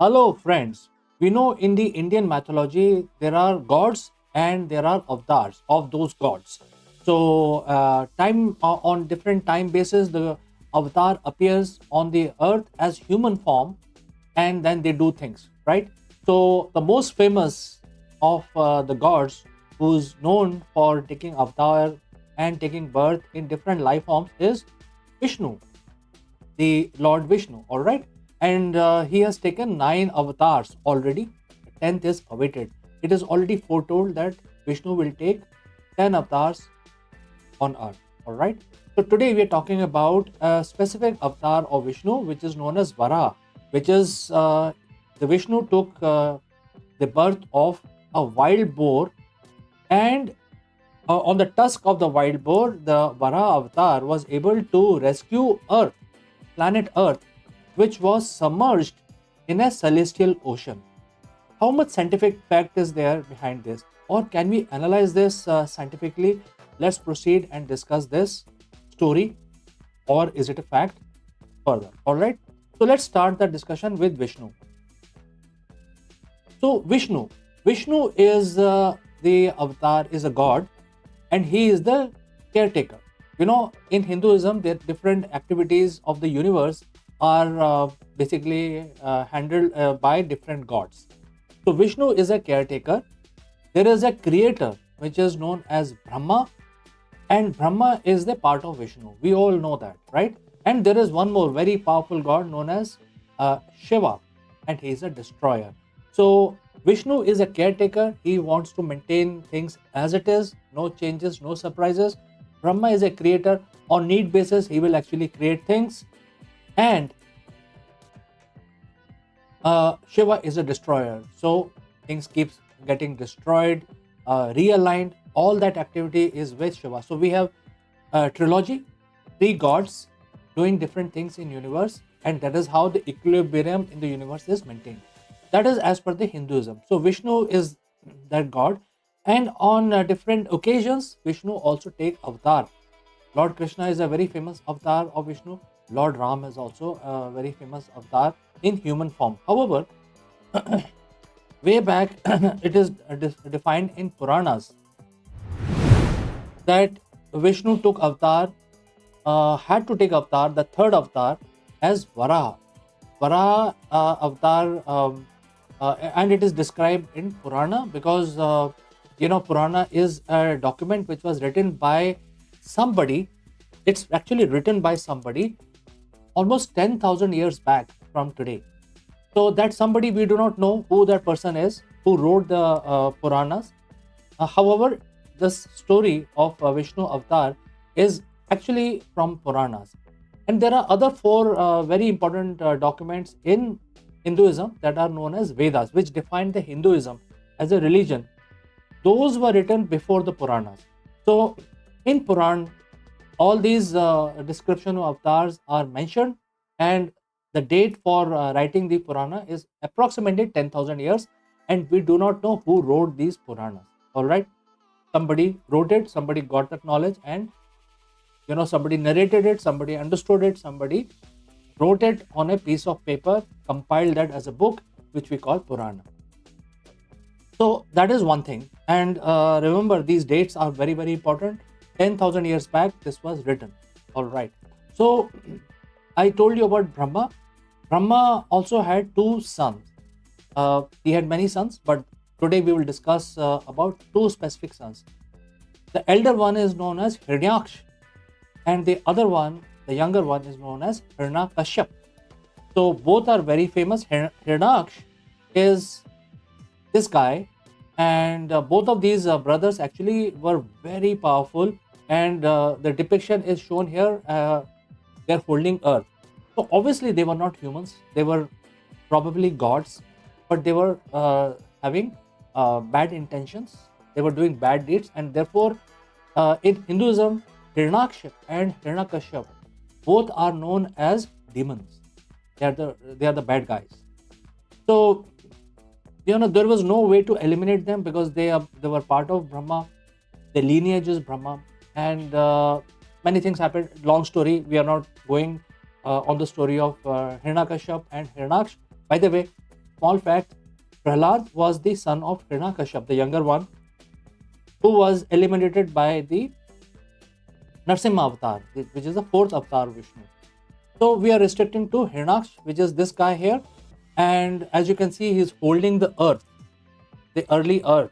Hello, friends. We know in the Indian mythology there are gods and there are avatars of those gods. So, time on different time basis, the avatar appears on the earth as human form, and then they do things, right? So, the most famous of the gods, who's known for taking avatar and taking birth in different life forms, is Vishnu, the Lord Vishnu, all right? And he has taken 9 avatars already. The 10th is awaited. It is already foretold that Vishnu will take 10 avatars on earth, all right? So today we are talking about a specific avatar of Vishnu, which is known as Vara, which is the Vishnu took the birth of a wild boar, and on the tusk of the wild boar, the Varah Avatar was able to rescue Earth, planet Earth, which was submerged in a celestial ocean. How much scientific fact is there behind this? Or can we analyze this scientifically? Let's proceed and discuss this story, or is it a fact further? All right. So let's start the discussion with Vishnu. So Vishnu is the avatar, is a god, and he is the caretaker. In Hinduism, the different activities of the universe are basically handled by different gods. So Vishnu is a caretaker. There is a creator which is known as Brahma, and Brahma is the part of Vishnu. We all know that, right? And there is one more very powerful god known as Shiva, and he is a destroyer. So Vishnu is a caretaker. He wants to maintain things as it is, no changes, no surprises. Brahma is a creator. On need basis, he will actually create things. And Shiva is a destroyer. So things keeps getting destroyed, realigned. All that activity is with Shiva. So we have trilogy, 3 gods doing different things in universe, and that is how the equilibrium in the universe is maintained. That is as per the Hinduism. So Vishnu is that god, and on different occasions, Vishnu also take avatar. Lord Krishna is a very famous avatar of Vishnu. Lord Ram is also a very famous avatar in human form. However, way back, it is defined in Puranas that Vishnu took avatar, had to take avatar, the third avatar, as Varaha. Varaha avatar, and it is described in Purana because Purana is a document which was written by somebody. It's actually written by somebody almost 10,000 years back from today. So that somebody, we do not know who that person is who wrote the Puranas. However, this story of Vishnu avatar is actually from Puranas. And there are other 4 very important documents in Hinduism that are known as Vedas, which define the Hinduism as a religion. Those were written before the Puranas. So in Puran, all these description of avatars are mentioned, and the date for writing the Purana is approximately 10,000 years, and we do not know who wrote these Puranas. All right, somebody wrote it, somebody got that knowledge, and somebody narrated it, somebody understood it, somebody wrote it on a piece of paper, compiled that as a book, which we call Purana. So that is one thing. And remember, these dates are very, very important. 10,000 years back, this was written. All right. So I told you about Brahma. Brahma also had 2 sons. He had many sons, but today we will discuss about 2 specific sons. The elder one is known as Hiranyaksh, and the other one, the younger one, is known as Hiranyakashyap. So both are very famous. Hiranyaksh is this guy, and both of these brothers actually were very powerful, and the depiction is shown here. They're holding earth. So obviously they were not humans, they were probably gods, but they were having bad intentions, they were doing bad deeds, and therefore in Hinduism, Hiranyaksh and Hiranyakashyap both are known as demons. They are the bad guys. So there was no way to eliminate them because they were part of Brahma. The lineage is Brahma, and many things happened. Long story. We are not going on the story of Hiranyakashyap and Hiranyaksh. By the way, small fact: Prahlad was the son of Hiranyakashipu, the younger one, who was eliminated by the Narsimha avatar, which is the fourth avatar of Vishnu. So we are restricting to Hiranyaksh, which is this guy here. And as you can see, he's holding the earth, the early earth,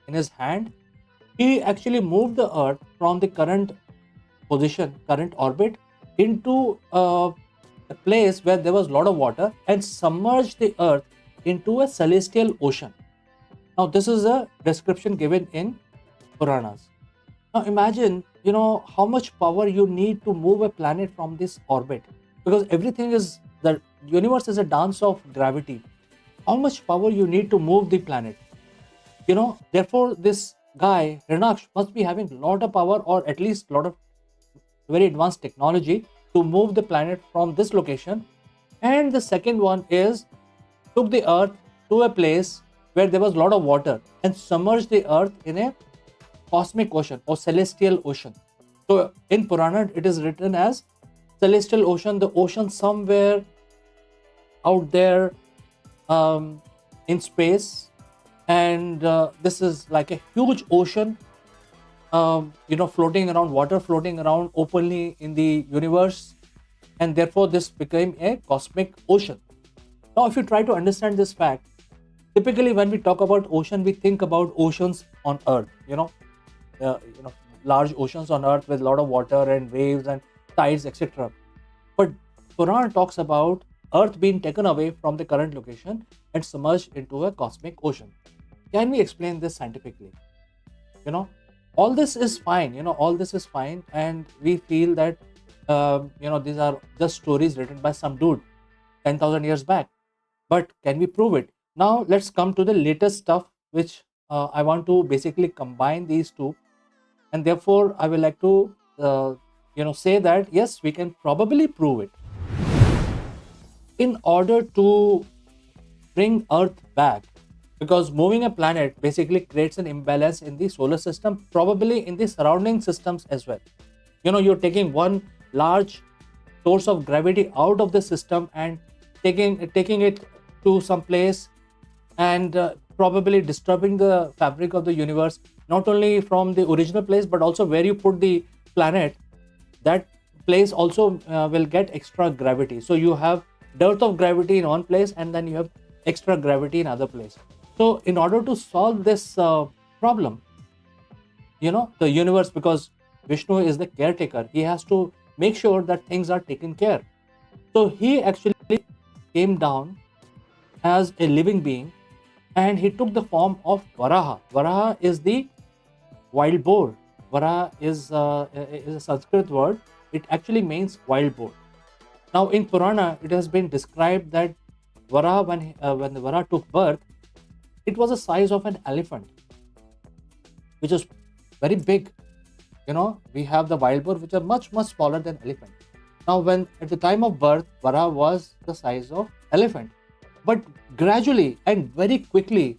in his hand. He actually moved the earth from the current position, current orbit, into a place where there was a lot of water and submerged the earth into a celestial ocean. Now, this is a description given in Puranas. Now, imagine, how much power you need to move a planet from this orbit, because everything is the universe is a dance of gravity. How much power you need to move the planet? Therefore, this guy Hiranyaksh must be having a lot of power, or at least a lot of very advanced technology to move the planet from this location. And the second one is took the earth to a place where there was a lot of water and submerged the earth in a cosmic ocean or celestial ocean. So in Purana it is written as celestial ocean, the ocean somewhere out there in space. And this is like a huge ocean, floating around, water floating around openly in the universe, and therefore this became a cosmic ocean. Now, if you try to understand this fact, typically when we talk about ocean, we think about oceans on Earth, large oceans on Earth with a lot of water and waves and tides, etc. But Quran talks about Earth being taken away from the current location and submerged into a cosmic ocean. Can we explain this scientifically? All this is fine. All this is fine, and we feel that these are just stories written by some dude 10,000 years back. But can we prove it? Now let's come to the latest stuff, which I want to basically combine these two, and therefore I would like to say that yes, we can probably prove it. In order to bring Earth back, because moving a planet basically creates an imbalance in the solar system, probably in the surrounding systems as well. You're taking one large source of gravity out of the system and taking it to some place, and probably disturbing the fabric of the universe, not only from the original place but also where you put the planet. That place also will get extra gravity. So you have dearth of gravity in one place, and then you have extra gravity in other place. So in order to solve this problem, the universe, because Vishnu is the caretaker, he has to make sure that things are taken care. So he actually came down as a living being, and he took the form of Varaha. Varaha is the wild boar. Varaha is a Sanskrit word. It actually means wild boar. Now in Purana, it has been described that Varaha, when the Varaha took birth, it was the size of an elephant, which is very big. We have the wild boar, which are much, much smaller than elephant. Now, when at the time of birth, Varah was the size of elephant, but gradually and very quickly,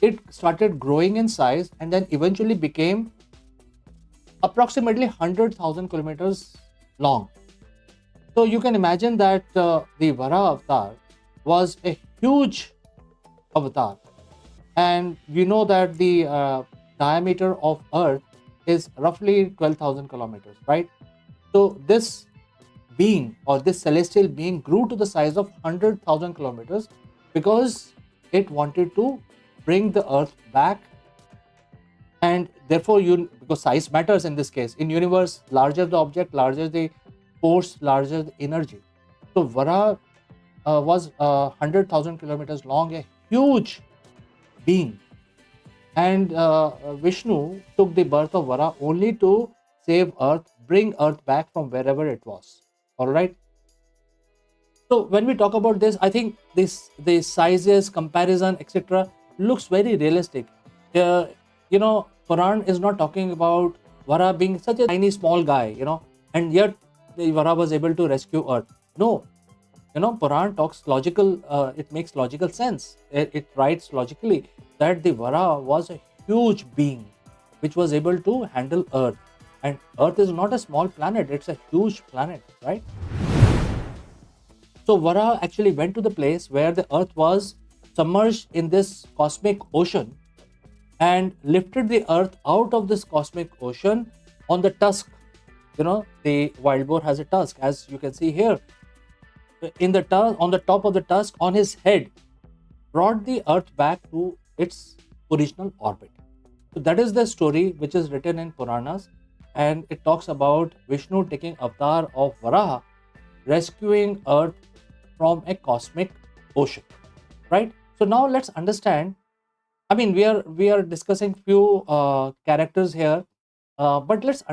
it started growing in size, and then eventually became approximately 100,000 kilometers long. So you can imagine that the Varah Avatar was a huge avatar. And we know that the diameter of Earth is roughly 12,000 kilometers, right? So this being, or this celestial being, grew to the size of 100,000 kilometers because it wanted to bring the Earth back. And therefore, because size matters in this case. In universe, larger the object, larger the force, larger the energy. So Varah was 100,000 kilometers long, a huge being. And Vishnu took the birth of Varah only to save Earth, bring Earth back from wherever it was. All right. So when we talk about this, I think the sizes, comparison, etc., looks very realistic. Quran is not talking about Varah being such a tiny, small guy, and yet the Varah was able to rescue Earth. No, Quran talks logical. It makes logical sense. It writes logically that the Varah was a huge being which was able to handle Earth, and Earth is not a small planet; it's a huge planet, right? So Varah actually went to the place where the Earth was submerged in this cosmic ocean and lifted the earth out of this cosmic ocean on the tusk. The wild boar has a tusk, as you can see here. In the on the top of the tusk, on his head, brought the earth back to its original orbit. So that is the story which is written in Puranas, and it talks about Vishnu taking avatar of Varaha, rescuing earth from a cosmic ocean. Right? So now let's understand. I mean, we are discussing few characters here, but Let's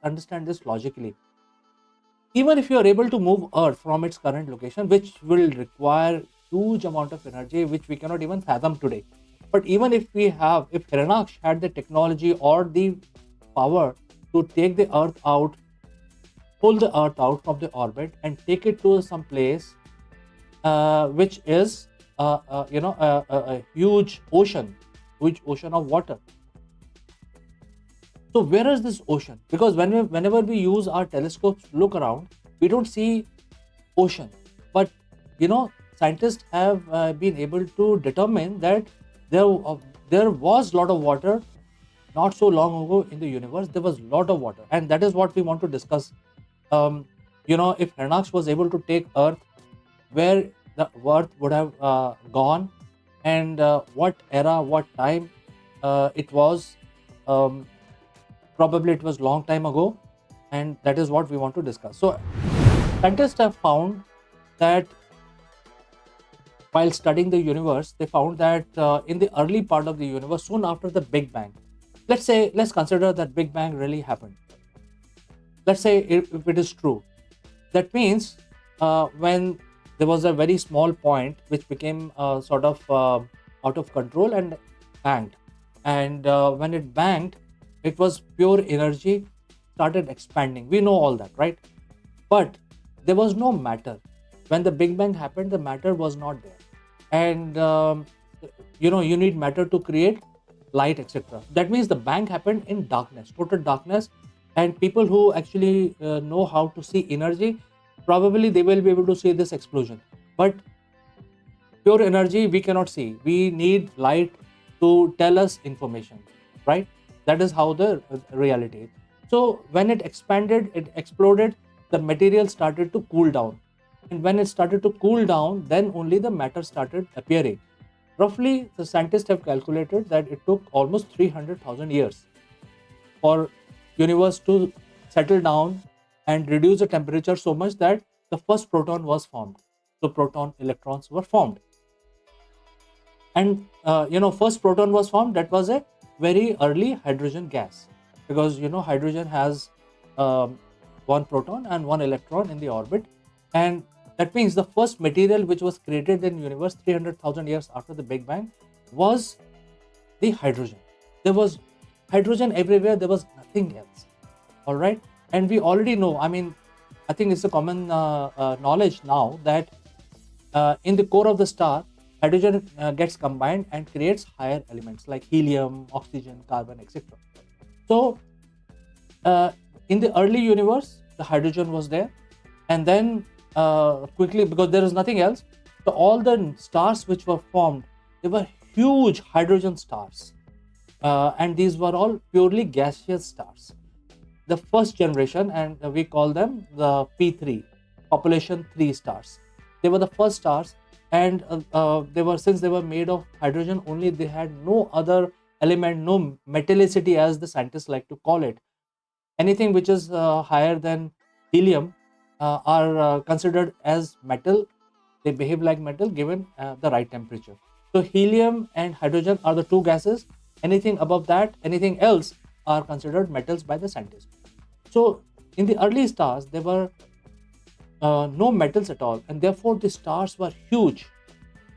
understand this logically. Even if you are able to move earth from its current location, which will require huge amount of energy which we cannot even fathom today, but even if Hiranaksh had the technology or the power to take the earth out, pull the earth out from the orbit and take it to some place which is a huge ocean of water. So where is this ocean? Because whenever we use our telescopes to look around, we don't see ocean. But scientists have been able to determine that there was a lot of water not so long ago in the universe. There was a lot of water, and that is what we want to discuss. If Hernaksh was able to take Earth, where the Earth would have gone, and what era, what time it was. Probably it was long time ago, and that is what we want to discuss. So scientists have found that while studying the universe, they found that in the early part of the universe, soon after the Big Bang, let's consider that Big Bang really happened. Let's say if it is true, that means when there was a very small point which became sort of out of control and banged, and when it banged, it was pure energy, started expanding. We know all that, right? But there was no matter. When the Big Bang happened, the matter was not there, and you need matter to create light, etc. That means the bang happened in darkness, total darkness, and people who actually know how to see energy, probably they will be able to see this explosion. But pure energy we cannot see. We need light to tell us information, right? That is how the reality is. So when it expanded, it exploded, the material started to cool down, and when it started to cool down, then only the matter started appearing. Roughly, the scientists have calculated that it took almost 300,000 years for universe to settle down and reduce the temperature so much that the first proton was formed. So proton electrons were formed, and first proton was formed. That was a very early hydrogen gas, because hydrogen has one proton and one electron in the orbit, and that means the first material which was created in universe 300,000 years after the Big Bang was the hydrogen. There was hydrogen everywhere, there was nothing else. All right, and we already know, I mean, I think it's a common knowledge now that in the core of the star, hydrogen gets combined and creates higher elements like helium, oxygen, carbon, etc. So in the early universe, the hydrogen was there, and then quickly, because there is nothing else, so all the stars which were formed, they were huge hydrogen stars, and these were all purely gaseous stars. The first generation, and we call them the P3, population 3 stars. They were the first stars, and since they were made of hydrogen only, they had no other element, no metallicity, as the scientists like to call it. Anything which is higher than helium are considered as metal. They behave like metal given the right temperature. So helium and hydrogen are the two gases. Anything above that, anything else, are considered metals by the scientists. So in the early stars, there were no metals at all, and therefore the stars were huge.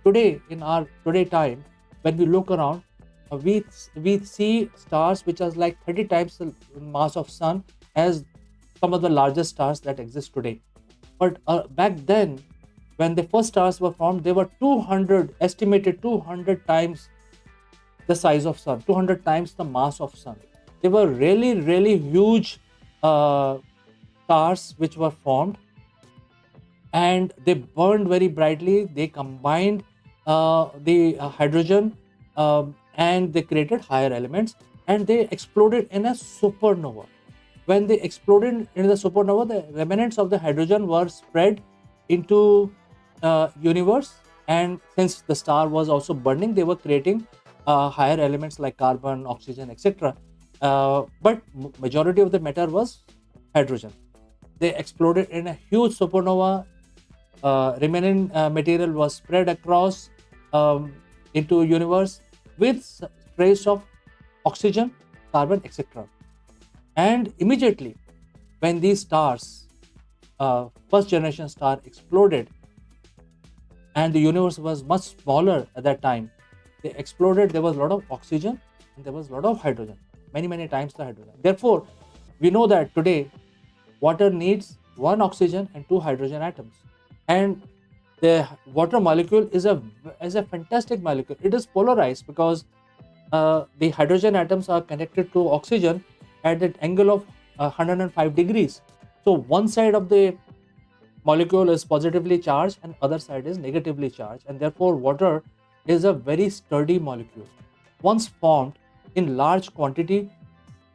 Today, in our today time, when we look around, we see stars which are like 30 times the mass of sun as some of the largest stars that exist today. But back then, when the first stars were formed, they were estimated 200 times the size of sun, 200 times the mass of sun. They were really, really huge stars which were formed, and they burned very brightly. They combined the hydrogen, and they created higher elements, and they exploded in a supernova. When they exploded in the supernova, the remnants of the hydrogen were spread into universe, and since the star was also burning, they were creating higher elements like carbon, oxygen, etc. But majority of the matter was hydrogen. They exploded in a huge supernova. Remaining material was spread across um, into universe with trace of oxygen, carbon, etc. And immediately, when these stars, first generation star, exploded, and the universe was much smaller at that time, they exploded. There was a lot of oxygen and there was a lot of hydrogen, many times the hydrogen. Therefore, we know that today water needs one oxygen and two hydrogen atoms, and the water molecule is a fantastic molecule. It is polarized because the hydrogen atoms are connected to oxygen at an angle of 105 degrees. So one side of the molecule is positively charged and other side is negatively charged, and therefore water is a very sturdy molecule. Once formed in large quantity,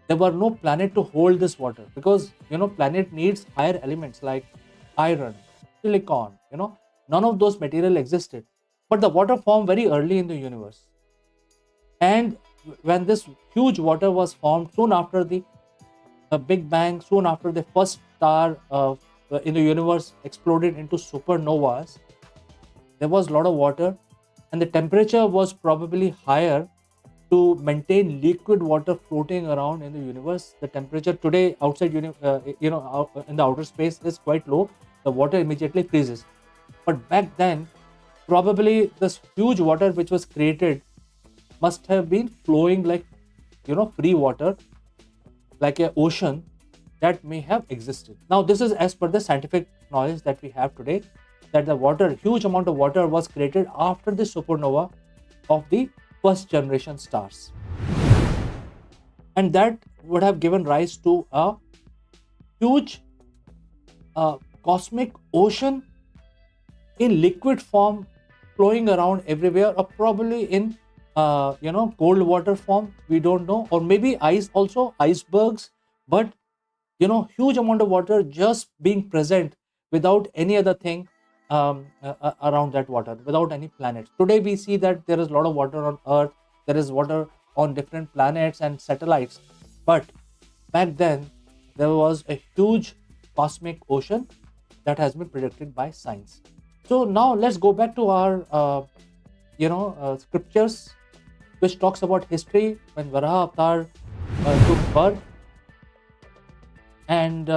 there were no planet to hold this water, because planet needs higher elements like iron, silicon. None of those material existed, but the water formed very early in the universe. And when this huge water was formed soon after the big bang, soon after the first star in the universe exploded into supernovas, there was a lot of water, and the temperature was probably higher to maintain liquid water floating around in the universe. The temperature today outside in the outer space is quite low. The water immediately freezes, but back then, probably this huge water which was created must have been flowing like free water, like an ocean that may have existed. Now, this is as per the scientific knowledge that we have today, that the water, huge amount of water, was created after the supernova of the first generation stars, and that would have given rise to a huge cosmic ocean in liquid form, flowing around everywhere, or probably in cold water form. We don't know, or maybe ice, also icebergs. But huge amount of water just being present without any other thing around that water, without any planets. Today we see that there is a lot of water on Earth, there is water on different planets and satellites, but back then there was a huge cosmic ocean that has been predicted by science. So now let's go back to our scriptures, which talks about history when Varah Avatar took birth and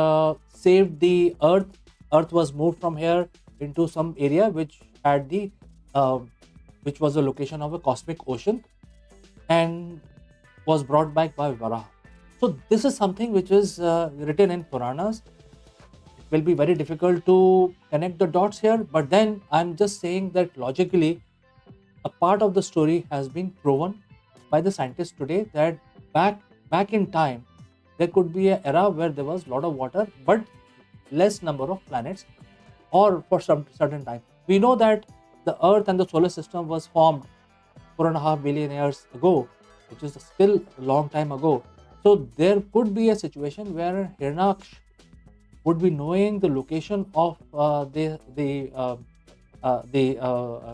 saved the earth. Earth was moved from here into some area which had the which was the location of a cosmic ocean, and was brought back by Varah. So this is something which is written in Puranas. It will be very difficult to connect the dots here, but then I'm just saying that logically a part of the story has been proven by the scientists today, that back in time there could be an era where there was a lot of water but less number of planets, or for some certain time. We know that the earth and the solar system was formed 4.5 billion years ago, which is still a long time ago. So there could be a situation where Hiranyaksh would be knowing the location of the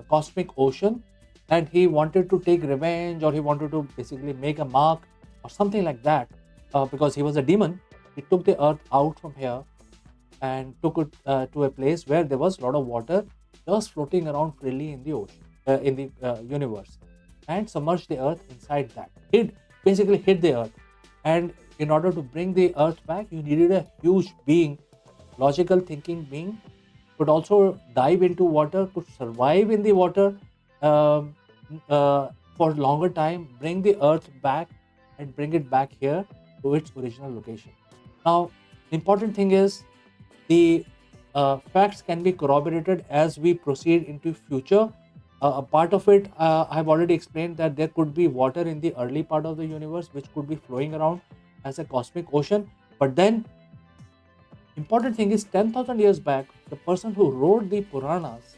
cosmic ocean, and he wanted to take revenge, or he wanted to basically make a mark or something like that, because he was a demon. He took the earth out from here and took it to a place where there was a lot of water just floating around freely in the ocean, in the universe, and submerged the earth inside that. It basically hid the earth, and in order to bring the earth back, you needed a huge being, logical thinking being, could also dive into water, could survive in the water um, for longer time, bring the earth back and bring it back here to its original location. Now, the important thing is the facts can be corroborated as we proceed into future. A part of it, I have already explained, that there could be water in the early part of the universe which could be flowing around as a cosmic ocean. But then, important thing is, 10,000 years back, the person who wrote the Puranas,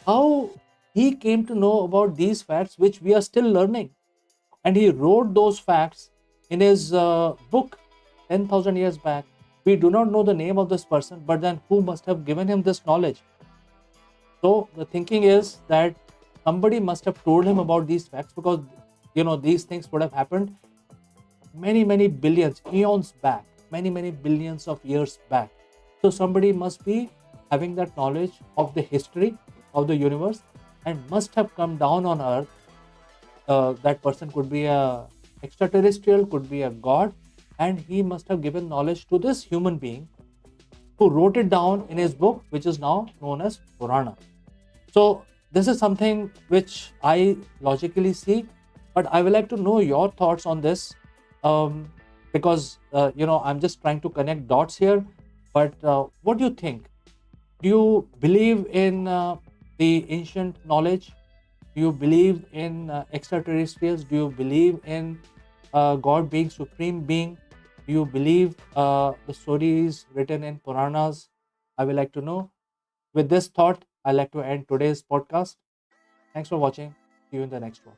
how he came to know about these facts which we are still learning, and he wrote those facts in his book 10,000 years back. We do not know the name of this person, but then who must have given him this knowledge? So the thinking is that somebody must have told him about these facts, because these things would have happened many billions eons back, many billions of years back. So somebody must be having that knowledge of the history of the universe and must have come down on earth. That person could be a extraterrestrial, could be a god, and he must have given knowledge to this human being who wrote it down in his book, which is now known as Purana. So this is something which I logically see, but I would like to know your thoughts on this, um, because I'm just trying to connect dots here. But what do you think? Do you believe in the ancient knowledge? Do you believe in extraterrestrials? Do you believe in God being supreme being? Do you believe the stories written in Puranas? I would like to know. With this thought, I'd like to end today's podcast. Thanks for watching. See you in the next one.